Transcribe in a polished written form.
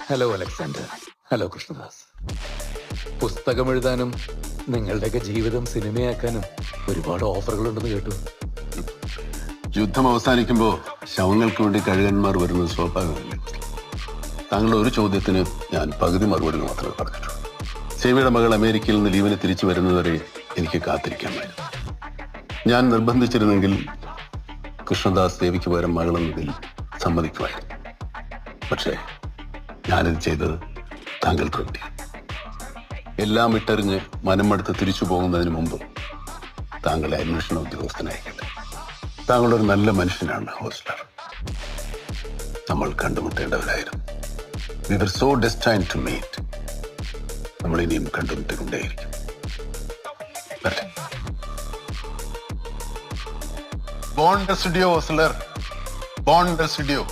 Hello Alexander. Hello Krishnadas. പുസ്തകം എഴുതാനും നിങ്ങളുടെയൊക്കെ ജീവിതം സിനിമയാക്കാനും ഒരുപാട് ഓഫറുകളുണ്ടെന്ന് കേട്ടു. യുദ്ധം അവസാനിക്കുമ്പോൾ ശവങ്ങൾക്ക് വേണ്ടി കഴുകന്മാർ വരുന്നത് സ്വാഭാവികമല്ലേ? താങ്കളുടെ ഒരു ചോദ്യത്തിന് ഞാൻ പകുതി മറുപടി മാത്രമേ പറഞ്ഞിട്ടുള്ളൂ. സേവിയുടെ മകൾ അമേരിക്കയിൽ നിന്ന് ലീവിന് തിരിച്ചു വരുന്നതുവരെ എനിക്ക് കാത്തിരിക്കാമായിരുന്നു. ഞാൻ നിർബന്ധിച്ചിരുന്നെങ്കിൽ കൃഷ്ണദാസ് ദേവിക്ക് പകരം മകളെന്നതിൽ സമ്മതിക്കുമായിരുന്നു. പക്ഷേ ഞാനിത് ചെയ്തത് താങ്കൾക്ക് വേണ്ടി. എല്ലാം ഇട്ടെറിഞ്ഞ് മനമെടുത്ത് തിരിച്ചു പോകുന്നതിന് മുമ്പ് താങ്കളെ അന്വേഷണ ഉദ്യോഗസ്ഥനായിക്കട്ടെ. താങ്കളൊരു നല്ല മനുഷ്യനാണ് ഹോസ്റ്റർ. നമ്മൾ കണ്ടുമുട്ടേണ്ടവരായിരുന്നു. We were so destined to meet. നമ്മൾ ഇനിയും കണ്ടുമുട്ടിക്കൊണ്ടേയിരിക്കും. Bond residio hosteller, bond റെസിഡിയോ.